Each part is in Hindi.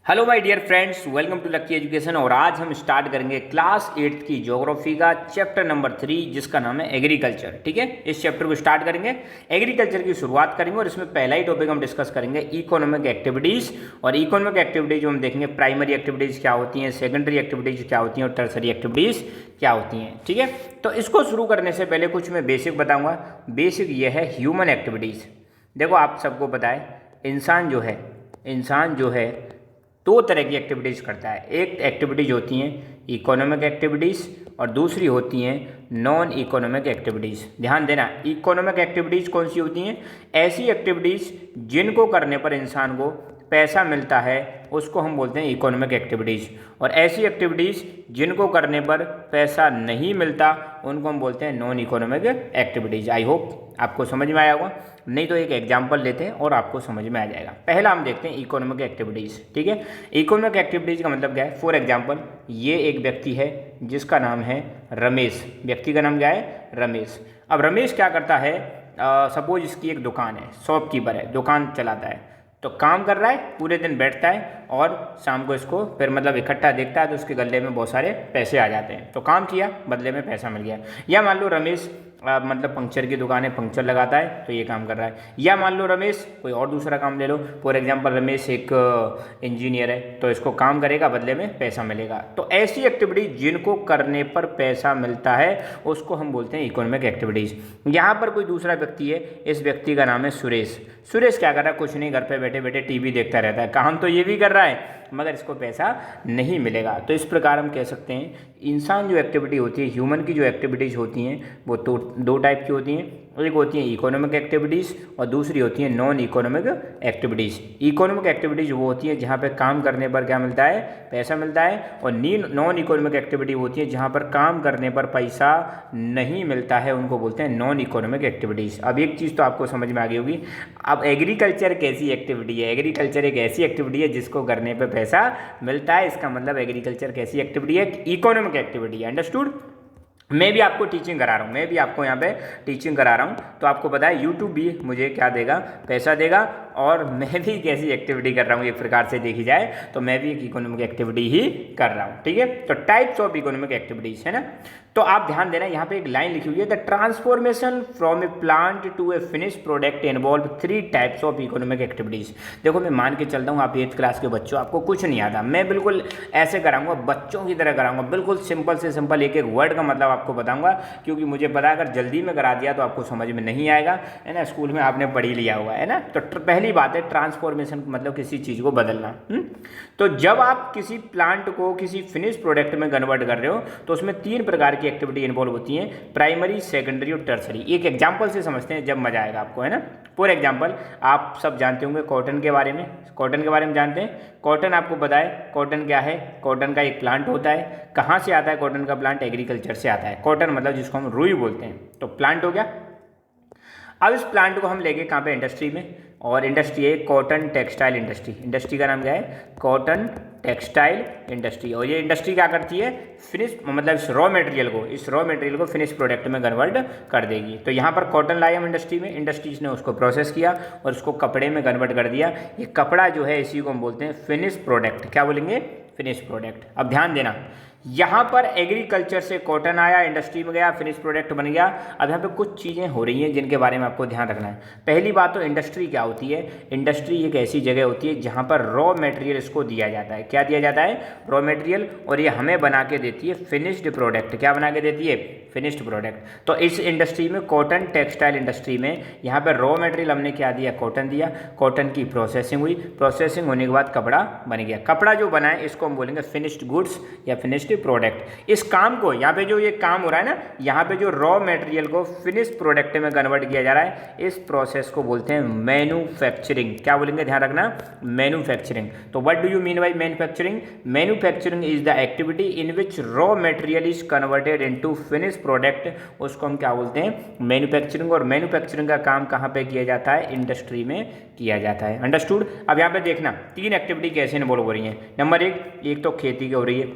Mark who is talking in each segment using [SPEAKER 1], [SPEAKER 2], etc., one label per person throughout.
[SPEAKER 1] Hello my dear friends, welcome to Lucky Education. और आज हम स्टार्ट करेंगे क्लास 8 की ज्योग्राफी का चैप्टर नंबर 3 जिसका नाम है एग्रीकल्चर। ठीक है, इस चैप्टर को स्टार्ट करेंगे, एग्रीकल्चर की शुरुआत करेंगे और इसमें पहला ही टॉपिक हम डिस्कस करेंगे इकोनॉमिक एक्टिविटीज़। और इकोनॉमिक एक्टिविटीज जो हम देखेंगे प्राइमरी एक्टिविटीज़ क्या होती हैं, सेकेंडरी एक्टिविटीज़ क्या होती हैं और टर्सरी एक्टिविटीज़ क्या होती हैं। ठीक है, तो इसको शुरू करने से पहले कुछ मैं बेसिक बताऊँगा। बेसिक ये है ह्यूमन एक्टिविटीज़। देखो आप सबको पता है इंसान जो है दो तरह की एक्टिविटीज़ करता है। एक एक्टिविटीज़ होती हैं इकोनॉमिक एक्टिविटीज़ और दूसरी होती हैं नॉन इकोनॉमिक एक्टिविटीज़। ध्यान देना, इकोनॉमिक एक्टिविटीज़ कौन सी होती हैं? ऐसी एक्टिविटीज़ जिनको करने पर इंसान को पैसा मिलता है उसको हम बोलते हैं इकोनॉमिक एक्टिविटीज़। और ऐसी एक्टिविटीज़ जिनको करने पर पैसा नहीं मिलता उनको हम बोलते हैं non economic activities. I hope आपको समझ में आया होगा, नहीं तो एक एग्जांपल लेते हैं और आपको समझ में आ जाएगा। पहला हम देखते हैं इकोनॉमिक एक्टिविटीज़। ठीक है, इकोनॉमिक एक्टिविटीज़ का मतलब क्या है? फॉर एग्जांपल ये एक व्यक्ति है जिसका नाम है रमेश। व्यक्ति का नाम क्या है? रमेश। अब रमेश क्या करता है? सपोज इसकी एक दुकान है, शॉपकीपर है, दुकान चलाता है, तो काम कर रहा है, पूरे दिन बैठता है और शाम को इसको फिर मतलब इकट्ठा देखता है तो उसके गले में बहुत सारे पैसे आ जाते हैं। तो काम किया, बदले में पैसा मिल गया। या मान लो रमेश मतलब पंक्चर की दुकान है, पंक्चर लगाता है तो ये काम कर रहा है। या मान लो रमेश कोई और दूसरा काम ले लो, फॉर एग्जांपल रमेश एक इंजीनियर है तो इसको काम करेगा, बदले में पैसा मिलेगा। तो ऐसी एक्टिविटी जिनको करने पर पैसा मिलता है उसको हम बोलते हैं इकोनॉमिक एक्टिविटीज़। यहाँ पर कोई दूसरा व्यक्ति है, इस व्यक्ति का नाम है सुरेश। सुरेश क्या कर रहा है? कुछ नहीं, घर पे बैठे बैठे टीवी देखता रहता है। काम तो ये भी कर रहा है मगर इसको पैसा नहीं मिलेगा। तो इस प्रकार हम कह सकते हैं इंसान जो एक्टिविटी होती है, ह्यूमन की जो एक्टिविटीज़ होती हैं वो दो टाइप की होती हैं। एक होती है इकोनॉमिक एक्टिविटीज़ और दूसरी होती है non economic activities. Economic activities वो होती है जहाँ पे काम करने पर क्या मिलता है? पैसा मिलता है। और नॉन इकोनॉमिक एक्टिविटी होती है जहाँ पर काम करने पर पैसा नहीं मिलता है, उनको बोलते हैं नॉन इकोनॉमिक एक्टिविटीज़। अब एक चीज़ तो आपको समझ में आ गई होगी। अब एग्रीकल्चर कैसी एक्टिविटी है? एग्रीकल्चर एक ऐसी एक्टिविटी है जिसको करने पर पैसा मिलता है। इसका मतलब एग्रीकल्चर कैसी एक्टिविटी है? इकोनॉमिक एक्टिविटी है। अंडरस्टूड? मैं भी आपको टीचिंग करा रहा हूँ, मैं भी आपको यहाँ पे टीचिंग करा रहा हूँ, तो आपको पता है यूट्यूब भी मुझे क्या देगा? पैसा देगा। और मैं भी कैसी एक्टिविटी कर रहा हूँ एक प्रकार से देखी जाए तो मैं भी एक इकोनॉमिक एक्टिविटी ही कर रहा हूँ। ठीक है, तो टाइप्स ऑफ इकोनॉमिक एक्टिविटीज है ना। तो आप ध्यान देना, यहाँ पे एक लाइन लिखी हुई है, the transformation from a plant to a finish product involve 3 types of economic activities. देखो मैं मान के चलता हूँ आप 8th क्लास के बच्चों, आपको कुछ नहीं आता, मैं बिल्कुल ऐसे कराऊंगा, बच्चों की तरह कराऊंगा, बिल्कुल सिंपल से सिंपल एक एक वर्ड का मतलब आपको बताऊंगा, क्योंकि मुझे पता है अगर जल्दी में करा दिया तो आपको समझ में नहीं आएगा, है ना। स्कूल में आपने पढ़ ही लिया हुआ है ना। तो पहली बात है ट्रांसफॉर्मेशन, मतलब किसी चीज़ को बदलना। तो जब आप किसी प्लांट को किसी फिनिश प्रोडक्ट में कन्वर्ट कर रहे हो तो उसमें 3 प्रकार की एक्टिविटी इन्वॉल्व होती हैं, प्राइमरी, सेकेंडरी और टर्सरी। एक एग्जांपल से समझते हैं, जब मजा आएगा आपको, है ना। फॉर एग्जांपल आप सब जानते होंगे कॉटन के बारे में, कॉटन के बारे में जानते हैं। कॉटन आपको पता है कॉटन क्या है? कॉटन का एक प्लांट होता है। कहाँ से आता है कॉटन का प्लांट? एग्रीकल्चर से आता है। कॉटन मतलब जिसको हम रुई बोलते हैं, तो प्लांट हो गया। अब इस प्लांट को हम लेके कहाँ पे? इंडस्ट्री में। और इंडस्ट्री है कॉटन टेक्सटाइल इंडस्ट्री। इंडस्ट्री का नाम क्या है? Cotton textile industry. और ये इंडस्ट्री क्या करती है? फिनिश मतलब इस रॉ मटेरियल को फिनिश प्रोडक्ट में कन्वर्ट कर देगी। तो यहाँ पर कॉटन लाए हम इंडस्ट्री में, इंडस्ट्रीज ने उसको प्रोसेस किया और उसको कपड़े में कन्वर्ट कर दिया। ये कपड़ा जो है इसी को हम बोलते हैं फिनिश प्रोडक्ट। क्या बोलेंगे? Finish product. अब ध्यान देना, यहाँ पर एग्रीकल्चर से कॉटन आया, इंडस्ट्री में गया, फिनिश प्रोडक्ट बन गया। अब यहाँ पे कुछ चीज़ें हो रही हैं जिनके बारे में आपको ध्यान रखना है। पहली बात तो इंडस्ट्री क्या होती है? इंडस्ट्री एक ऐसी जगह होती है जहाँ पर रॉ मटेरियल इसको दिया जाता है। क्या दिया जाता है? Raw material. और ये हमें बना के देती है फिनिश्ड प्रोडक्ट। क्या बना के देती है? Finished product. तो इस इंडस्ट्री में, कॉटन टेक्सटाइल इंडस्ट्री में, यहाँ पर रॉ मटेरियल हमने क्या दिया? कॉटन दिया। कॉटन की प्रोसेसिंग हुई, प्रोसेसिंग होने के बाद कपड़ा बन गया। कपड़ा जो बना है इसको हम बोलेंगे फिनिश्ड गुड्स या फिनिश्ड प्रोडक्ट। इस काम को, यहाँ पे जो ये काम हो रहा है ना, यहाँ पे जो रॉ मटेरियल को फिनिश प्रोडक्ट में कन्वर्ट किया जा रहा है, इस प्रोसेस को बोलते हैं मैन्युफैक्चरिंग। क्या बोलेंगे? ध्यान रखना, मैन्युफैक्चरिंग। तो what do you mean by manufacturing? Manufacturing is the activity in which raw material is converted into finish product. उसको हम क्या बोलते हैं? मैन्युफैक्चरिंग। और मैन्युफैक्चरिंग का काम कहाँ पे किया जाता है? इंडस्ट्री में किया जाता है। अंडरस्टूड? अब यहाँ पे देखना 3 एक्टिविटी कैसे इन्वॉल्व हो रही हैं। नंबर 1 तो खेती की हो रही है,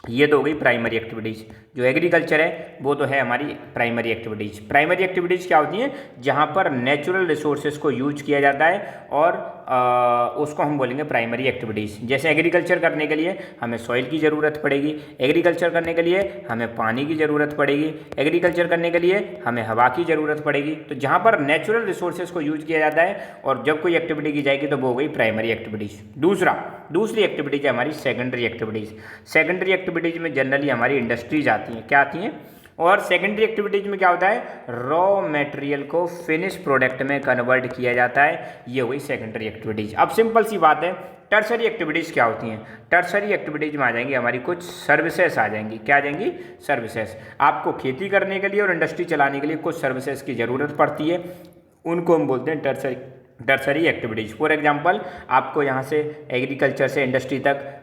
[SPEAKER 1] ये तो हो गई प्राइमरी एक्टिविटीज़। जो एग्रीकल्चर है वो तो है हमारी प्राइमरी एक्टिविटीज़। प्राइमरी एक्टिविटीज़ क्या होती हैं? जहाँ पर नेचुरल रिसोर्सेज को यूज किया जाता है और उसको हम बोलेंगे प्राइमरी एक्टिविटीज़। जैसे एग्रीकल्चर करने के लिए हमें सॉइल की ज़रूरत पड़ेगी, एग्रीकल्चर करने के लिए हमें पानी की ज़रूरत पड़ेगी, एग्रीकल्चर करने के लिए हमें हवा की ज़रूरत पड़ेगी। तो जहाँ पर नेचुरल रिसोर्सेज को यूज किया जाता है और जब कोई एक्टिविटी की जाएगी तो वो हो गई प्राइमरी एक्टिविटीज़। दूसरी एक्टिविटीज़ है हमारी सेकेंडरी एक्टिविटीज़। सेकेंडरी एक्टिविटीज़ में जनरली हमारी इंडस्ट्रीज आती हैं। क्या आती हैं? और सेकेंडरी एक्टिविटीज में क्या होता है? रॉ मटेरियल को फिनिश प्रोडक्ट में कन्वर्ट किया जाता है। ये हुई सेकेंडरी एक्टिविटीज। अब सिंपल सी बात है, टर्सरी एक्टिविटीज़ क्या होती हैं? टर्सरी एक्टिविटीज में आ जाएंगी हमारी कुछ सर्विसेज आ जाएंगी। क्या आ जाएंगी? सर्विसेज। आपको खेती करने के लिए और इंडस्ट्री चलाने के लिए कुछ सर्विसेज की ज़रूरत पड़ती है, उनको हम बोलते हैं टर्सरी एक्टिविटीज़। फॉर एग्जांपल, आपको यहाँ से एग्रीकल्चर से इंडस्ट्री तक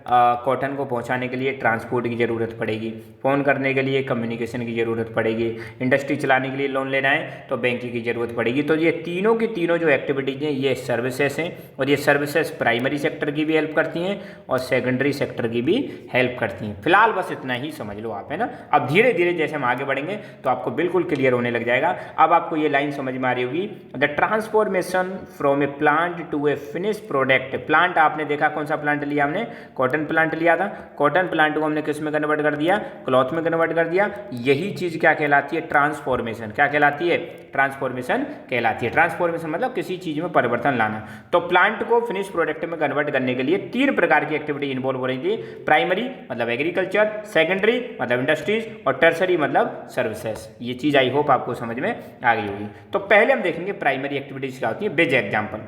[SPEAKER 1] कॉटन को पहुँचाने के लिए ट्रांसपोर्ट की ज़रूरत पड़ेगी, फ़ोन करने के लिए कम्युनिकेशन की ज़रूरत पड़ेगी, इंडस्ट्री चलाने के लिए लोन लेना है तो बैंकिंग की ज़रूरत पड़ेगी। तो ये तीनों की तीनों जो एक्टिविटीज़ हैं ये सर्विसेज हैं, और ये सर्विसेज प्राइमरी सेक्टर की भी हेल्प करती हैं और सेकेंडरी सेक्टर की भी हेल्प करती हैं। फिलहाल बस इतना ही समझ लो आप, है ना। अब धीरे धीरे जैसे हम आगे बढ़ेंगे तो आपको बिल्कुल क्लियर होने लग जाएगा। अब आपको ये लाइन समझ में आ रही होगी, the transformation from a plant to a finish product. Plant आपने देखा, कौन सा प्लांट लिया हमने? कॉटन प्लांट लिया था। कॉटन प्लांट को हमने किस में कन्वर्ट कर दिया? क्लॉथ में कन्वर्ट कर दिया। यही चीज़ क्या कहलाती है? ट्रांसफॉर्मेशन। क्या कहलाती है? ट्रांसफॉर्मेशन कहलाती है। ट्रांसफॉर्मेशन मतलब किसी चीज़ में परिवर्तन लाना। तो प्लांट को फिनिश प्रोडक्ट में कन्वर्ट करने के लिए 3 प्रकार की एक्टिविटी इन्वॉल्व हो रही थी। प्राइमरी मतलब एग्रीकल्चर, सेकेंडरी मतलब इंडस्ट्रीज, और टर्सरी मतलब सर्विसेज। ये चीज़ आई होप आपको समझ में आ गई होगी। तो पहले हम देखेंगे प्राइमरी एक्टिविटीज क्या होती है, बेज एग्जाम्पल।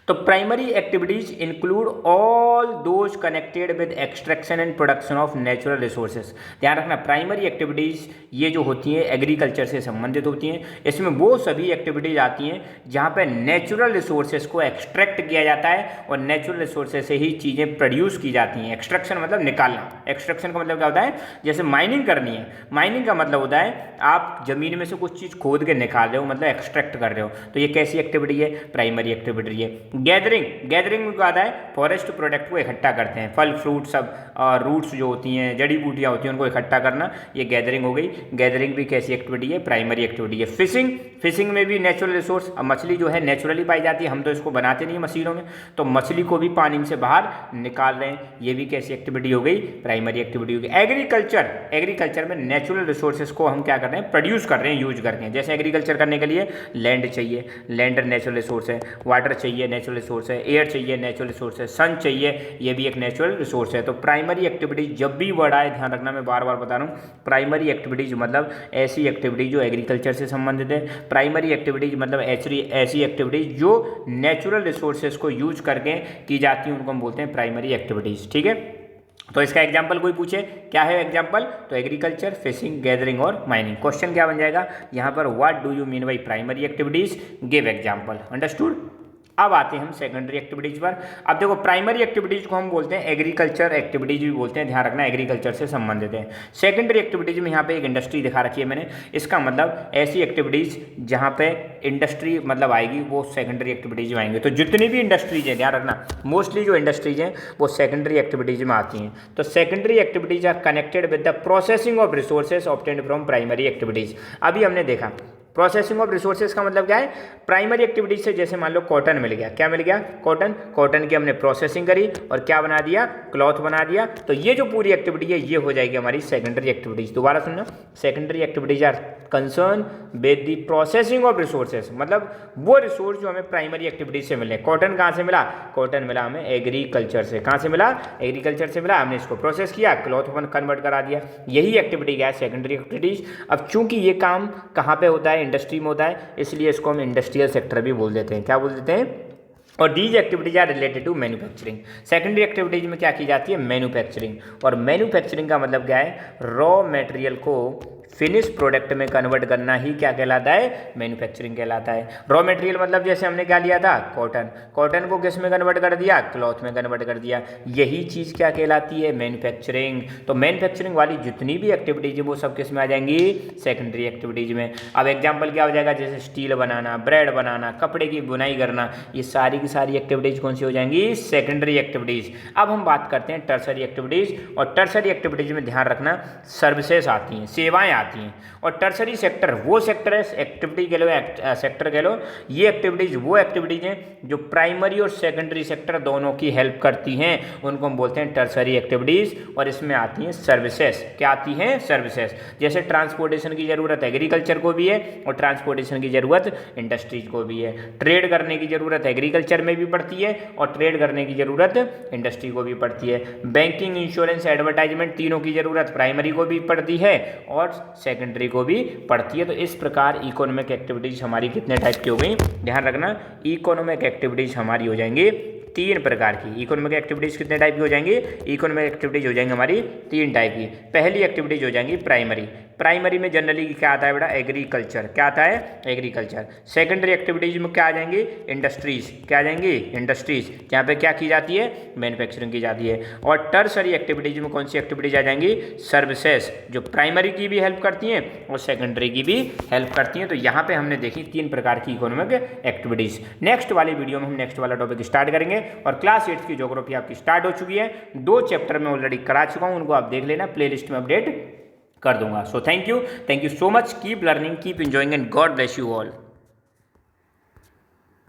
[SPEAKER 1] तो primary activities include all those connected with extraction and production of natural resources. ध्यान रखना, प्राइमरी एक्टिविटीज ये जो होती हैं एग्रीकल्चर से संबंधित होती हैं। इसमें वो सभी एक्टिविटीज आती हैं जहाँ पे नेचुरल रिसोर्सेज को एक्सट्रैक्ट किया जाता है और नेचुरल रिसोर्सेज से ही चीज़ें प्रोड्यूस की जाती हैं। एक्सट्रैक्शन मतलब निकालना। एक्सट्रैक्शन का मतलब क्या होता है? जैसे माइनिंग करनी है, माइनिंग का मतलब होता है आप जमीन में से कुछ चीज़ खोद के निकाल रहे हो, मतलब एक्सट्रैक्ट कर रहे हो। तो ये कैसी एक्टिविटी है? प्राइमरी एक्टिविटी है। गैदरिंग में क्या आता है? फॉरेस्ट प्रोडक्ट को इकट्ठा करते हैं, फल फ्रूट सब, रूट्स जो होती हैं, जड़ी बूटियाँ होती हैं, उनको इकट्ठा करना, ये गैदरिंग हो गई। गैदरिंग भी कैसी एक्टिविटी है? प्राइमरी एक्टिविटी है। फिशिंग में भी नेचुरल रिसोर्स, अब मछली जो है नेचुरली पाई जाती है, हम तो इसको बनाते नहीं मशीनों में, तो मछली को भी पानी से बाहर निकाल रहे हैं, ये भी कैसी एक्टिविटी हो गई? प्राइमरी एक्टिविटी हो गई। एग्रीकल्चर में नेचुरल रिसोर्सेज को हम क्या कर रहे हैं? प्रोड्यूस कर रहे हैं, यूज कर रहे हैं। जैसे एग्रीकल्चर करने के लिए लैंड चाहिए, लैंड नेचुरल रिसोर्स है, वाटर चाहिए नेचुरल रिसोर्स है, एयर चाहिए नेचुरल रिसोर्स है, सन चाहिए, ये भी एक नेचुरल रिसोर्स है। तो प्राइमरी एक्टिविटीज जब भी वर्ड आए, ध्यान रखना, मैं बार बार बता रहा हूँ, प्राइमरी एक्टिविटीज मतलब ऐसी एक्टिविटीज जो एग्रीकल्चर से संबंधित है। प्राइमरी एक्टिविटीज मतलब ऐसी एक्टिविटीज जो नेचुरल रिसोर्सेज को यूज करके की जाती हैं, उनको हम बोलते हैं प्राइमरी एक्टिविटीज। ठीक है, तो इसका एग्जाम्पल कोई पूछे, क्या है एग्जाम्पल? तो एग्रीकल्चर, फिशिंग, गैदरिंग और माइनिंग। क्वेश्चन क्या बन जाएगा यहाँ पर? What do you mean by primary activities? Give example. Understood. अब आते हैं हम सेकेंडरी एक्टिविटीज पर। अब देखो, प्राइमरी एक्टिविटीज को हम बोलते हैं एग्रीकल्चर एक्टिविटीज भी बोलते हैं, ध्यान रखना, एग्रीकल्चर से संबंधित है। सेकेंडरी एक्टिविटीज में यहाँ पे एक इंडस्ट्री दिखा रखी है मैंने, इसका मतलब ऐसी एक्टिविटीज जहाँ पे इंडस्ट्री मतलब आएगी, वो सेकेंडरी एक्टिविटीज में आएंगे। तो जितनी भी इंडस्ट्रीज है, ध्यान रखना, मोस्टली जो इंडस्ट्रीज हैं वो सेकेंडरी एक्टिविटीज में आती हैं। तो secondary activities are connected with the processing of resources obtained from primary activities. अभी हमने देखा प्रोसेसिंग ऑफ रिसोर्सेज का मतलब क्या है? प्राइमरी एक्टिविटीज से जैसे मान लो कॉटन मिल गया, क्या मिल गया? कॉटन की हमने प्रोसेसिंग करी और क्या बना दिया? क्लॉथ बना दिया। तो ये जो पूरी एक्टिविटी है ये हो जाएगी हमारी सेकेंडरी एक्टिविटीज। दोबारा सुनना, secondary activities are concern with the processing of resources, मतलब वो रिसोर्स जो हमें प्राइमरी एक्टिविटीज से मिले। कॉटन कहाँ से मिला? कॉटन मिला हमें एग्रीकल्चर से। कहाँ से मिला? एग्रीकल्चर से मिला, हमने इसको प्रोसेस किया, क्लॉथ कन्वर्ट करा दिया। यही एक्टिविटी क्या है? Secondary activities. अब चूंकि ये काम कहाँ पे होता है? इंडस्ट्री में होता है, इसलिए इसको हम इंडस्ट्रियल सेक्टर भी बोल देते हैं। क्या बोल देते हैं? और these activities are related to manufacturing. Secondary activities में क्या की जाती है? मैन्युफैक्चरिंग। और मैन्युफैक्चरिंग का मतलब क्या है? रॉ मटेरियल को फिनिश प्रोडक्ट में कन्वर्ट करना ही क्या कहलाता है? मैन्युफैक्चरिंग कहलाता है। रॉ मटेरियल मतलब जैसे हमने क्या लिया था? कॉटन को किस में कन्वर्ट कर दिया? क्लॉथ में कन्वर्ट कर दिया। यही चीज़ क्या कहलाती है? मैन्युफैक्चरिंग। तो मैन्युफैक्चरिंग वाली जितनी भी एक्टिविटीज है वो सब किस में आ जाएंगी? सेकेंडरी एक्टिविटीज में। अब एग्जाम्पल क्या हो जाएगा? जैसे स्टील बनाना, ब्रेड बनाना, कपड़े की बुनाई करना, ये सारी की सारी एक्टिविटीज कौन सी हो जाएंगी? Secondary activities. अब हम बात करते हैं टर्सरी एक्टिविटीज। और टर्सरी एक्टिविटीज में ध्यान रखना, सर्विसेज आती हैं, सेवाएं आती हैं। और टर्सरी सेक्टर वो सेक्टर है, एक्टिविटी कह लो या सेक्टर कह लो, ये एक्टिविटीज़ वो एक्टिविटीज़ हैं जो प्राइमरी और सेकेंडरी सेक्टर दोनों की हेल्प करती हैं, उनको हम बोलते हैं टर्सरी एक्टिविटीज़। और इसमें आती हैं सर्विसेज। क्या आती हैं? सर्विसेज। जैसे ट्रांसपोर्टेशन की ज़रूरत एग्रीकल्चर को भी है और ट्रांसपोर्टेशन की ज़रूरत इंडस्ट्रीज को भी है। ट्रेड करने की ज़रूरत एग्रीकल्चर में भी पड़ती है और ट्रेड करने की ज़रूरत इंडस्ट्री को भी पड़ती है। बैंकिंग, इंश्योरेंस, एडवर्टाइजमेंट, तीनों की ज़रूरत प्राइमरी को भी पड़ती है और सेकेंडरी को भी पड़ती है। तो इस प्रकार इकोनॉमिक एक्टिविटीज़ हमारी कितने टाइप की हो गई? ध्यान रखना, इकोनॉमिक एक्टिविटीज़ हमारी हो जाएंगी 3 प्रकार की। इकोनॉमिक एक्टिविटीज़ कितने टाइप की हो जाएंगी? इकोनॉमिक एक्टिविटीज़ हो जाएंगी हमारी 3 टाइप की। पहली एक्टिविटीज़ हो जाएंगी प्राइमरी। प्राइमरी में जनरली क्या आता है बेटा? एग्रीकल्चर। क्या आता है? एग्रीकल्चर। सेकेंडरी एक्टिविटीज़ में क्या आ जाएंगी? इंडस्ट्रीज। क्या आ जाएंगी? इंडस्ट्रीज, जहाँ पे क्या की जाती है? मैन्युफैक्चरिंग की जाती है। और टर्सरी एक्टिविटीज़ में कौन सी एक्टिविटीज़ आ जाएंगी? सर्विसेज, जो प्राइमरी की भी हेल्प करती हैं और सेकेंडरी की भी हेल्प करती हैं। तो यहाँ पे हमने देखी 3 प्रकार की इकोनॉमिक एक्टिविटीज़। नेक्स्ट वाली वीडियो में हम नेक्स्ट वाला टॉपिक स्टार्ट करेंगे और क्लास 8 की ज्योग्राफी आपकी स्टार्ट हो चुकी है। 2 चैप्टर में ऑलरेडी करा चुका हूँ, उनको आप देख लेना, प्लेलिस्ट में अपडेट कर दूंगा। So thank you so much, keep learning, keep enjoying and God bless you all.